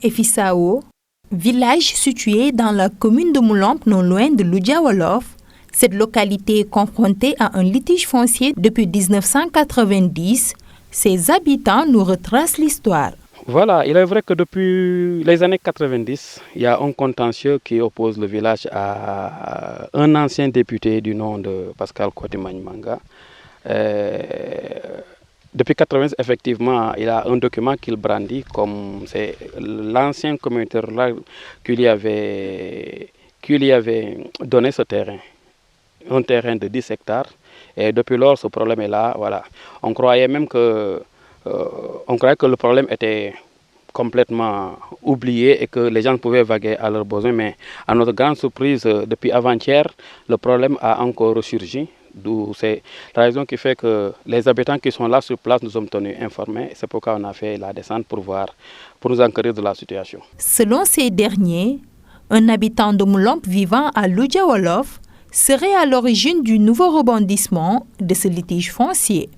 Efisao, village situé dans la commune de Moulamp, non loin de Loudia Wolof, cette localité est confrontée à un litige foncier depuis 1990. Ses habitants nous retracent l'histoire. Voilà, il est vrai que depuis les années 90, il y a un contentieux qui oppose le village à un ancien député du nom de Pascal Kotimagne-Manga. Depuis 1990, effectivement, il a un document qu'il brandit comme c'est l'ancien communauté rural qui lui avait donné ce terrain, un terrain de 10 hectares. Et depuis lors, ce problème est là. Voilà. On croyait même que le problème était complètement oublié et que les gens pouvaient vaguer à leurs besoins. Mais à notre grande surprise, depuis avant-hier, le problème a encore ressurgi. D'où c'est la raison qui fait que les habitants qui sont là sur place nous sommes tenus informés. C'est pourquoi on a fait la descente pour nous enquérir de la situation. Selon ces derniers, un habitant de Moulamp vivant à Loudia Wolof serait à l'origine du nouveau rebondissement de ce litige foncier.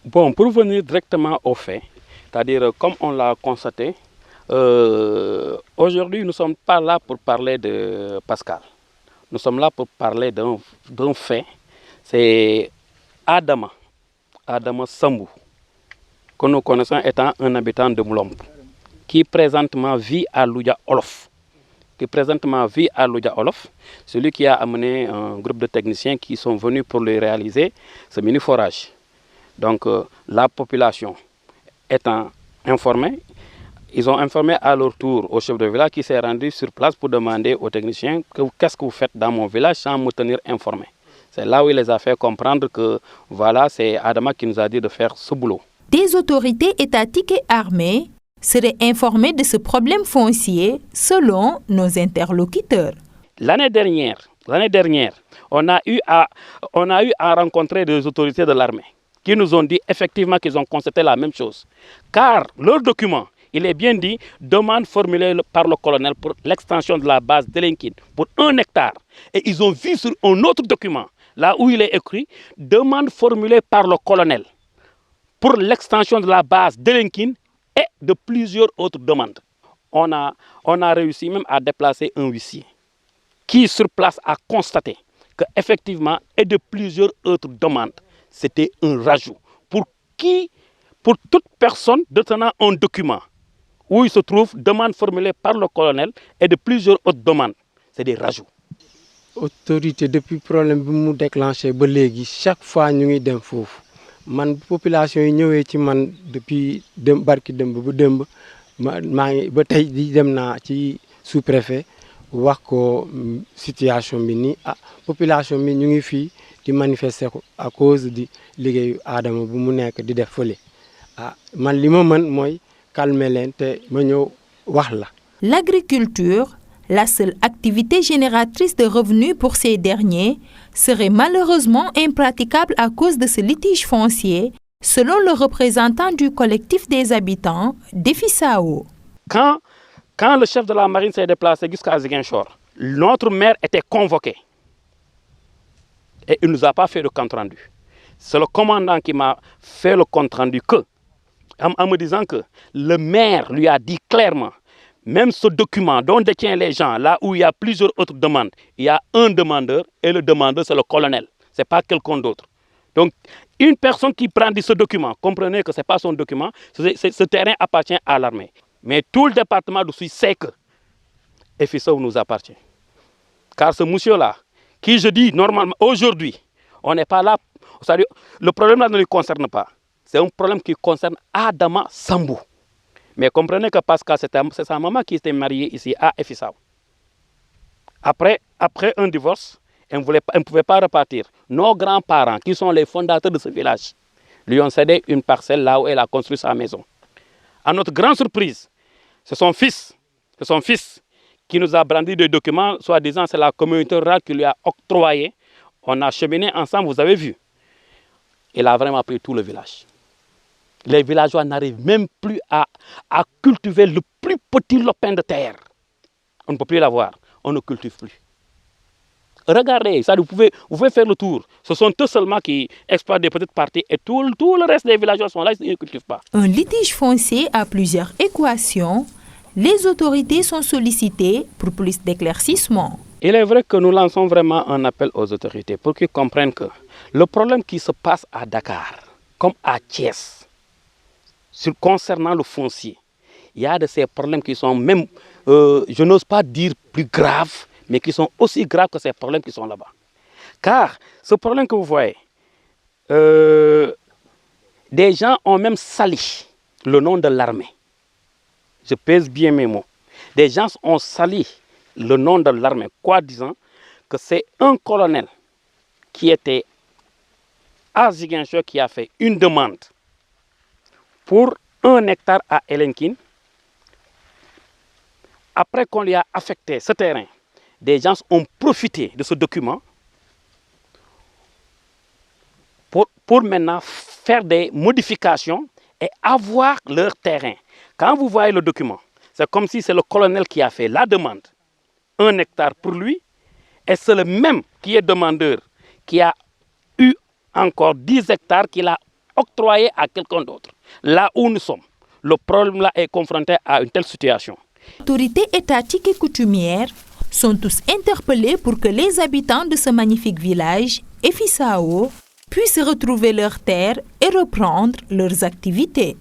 Bon, pour venir directement au fait, c'est-à-dire comme on l'a constaté, aujourd'hui nous ne sommes pas là pour parler de Pascal. Nous sommes là pour parler d'un fait. C'est Adama Sambou, que nous connaissons étant un habitant de Moulamp, qui présentement vit à Loudia Wolof. Celui qui a amené un groupe de techniciens qui sont venus pour lui réaliser ce mini-forage. Donc la population étant informée, ils ont informé à leur tour au chef de village qui s'est rendu sur place pour demander aux techniciens qu'est-ce que vous faites dans mon village sans me tenir informé. C'est là où il les a fait comprendre que voilà, c'est Adama qui nous a dit de faire ce boulot. Des autorités étatiques et armées seraient informées de ce problème foncier selon nos interlocuteurs. L'année dernière, on a eu à rencontrer des autorités de l'armée qui nous ont dit effectivement qu'ils ont constaté la même chose. Car leur document, il est bien dit, demande formulée par le colonel pour l'extension de la base d'Elenkin pour 1 hectare. Et ils ont vu sur un autre document, là où il est écrit, demande formulée par le colonel pour l'extension de la base d'Elenkin et de plusieurs autres demandes. On a réussi même à déplacer un huissier qui sur place a constaté qu'effectivement, et de plusieurs autres demandes, c'était un rajout. Pour toute personne détenant un document où il se trouve demande formulée par le colonel et de plusieurs autres demandes, c'est des rajouts. Autorité depuis le problème bi mu déclenché ba légui chaque fois ñu ngi dem fofu man population yi ñëwé ci man depuis barki demb bu demb ma ngi ba tay di dem na ci sous-préfet wax ko situation bi ni population bi ñu ngi fi di manifester à cause di liggéeyu Adama bu mu nekk di def fële man li ma mën mooy calmer leen te ma ñëw wax la. L'agriculture, la seule activité génératrice de revenus pour ces derniers, serait malheureusement impraticable à cause de ce litige foncier, selon le représentant du collectif des habitants d'Efisao. Quand le chef de la marine s'est déplacé jusqu'à Ziguinchor, notre maire était convoqué. Et il ne nous a pas fait le compte rendu. C'est le commandant qui m'a fait le compte rendu en me disant que le maire lui a dit clairement, même ce document dont détient les gens, là où il y a plusieurs autres demandes, il y a un demandeur et le demandeur c'est le colonel, ce n'est pas quelqu'un d'autre. Donc une personne qui prend ce document, comprenez que ce n'est pas son document, ce terrain appartient à l'armée. Mais tout le département de Suisse sait que Efisao nous appartient. Car ce monsieur-là, qui je dis normalement aujourd'hui, on n'est pas là, le problème là ne le concerne pas. C'est un problème qui concerne Adama Sambou. Mais comprenez que Pascal, c'est sa maman qui était mariée ici à Efisao. Après un divorce, elle ne pouvait pas repartir. Nos grands-parents, qui sont les fondateurs de ce village, lui ont cédé une parcelle là où elle a construit sa maison. À notre grande surprise, c'est son fils qui nous a brandi des documents, soi-disant c'est la communauté rurale qui lui a octroyé. On a cheminé ensemble, vous avez vu. Il a vraiment pris tout le village. Les villageois n'arrivent même plus à cultiver le plus petit lopin de terre. On ne peut plus l'avoir, on ne cultive plus. Regardez, ça, vous pouvez faire le tour. Ce sont eux seulement qui exploitent des petites parties et tout le reste des villageois sont là, ils ne cultivent pas. Un litige foncier a plusieurs équations. les autorités sont sollicitées pour plus d'éclaircissements. Il est vrai que nous lançons vraiment un appel aux autorités pour qu'ils comprennent que le problème qui se passe à Dakar, comme à Thiès, concernant le foncier, il y a de ces problèmes qui sont même, je n'ose pas dire plus graves, mais qui sont aussi graves que ces problèmes qui sont là-bas. Car ce problème que vous voyez, des gens ont même sali le nom de l'armée. Je pèse bien mes mots. Des gens ont sali le nom de l'armée, quoi disant que c'est un colonel qui était à Ziguinchor qui a fait une demande pour 1 hectare à Elenkin. Après qu'on lui a affecté ce terrain, des gens ont profité de ce document pour maintenant faire des modifications et avoir leur terrain. Quand vous voyez le document, c'est comme si c'est le colonel qui a fait la demande, 1 hectare pour lui, et c'est le même qui est demandeur, qui a eu encore 10 hectares qu'il a octroyé à quelqu'un d'autre. Là où nous sommes, le problème là est confronté à une telle situation. Les autorités étatiques et coutumières sont tous interpellés pour que les habitants de ce magnifique village, Efisao, puissent retrouver leurs terres et reprendre leurs activités.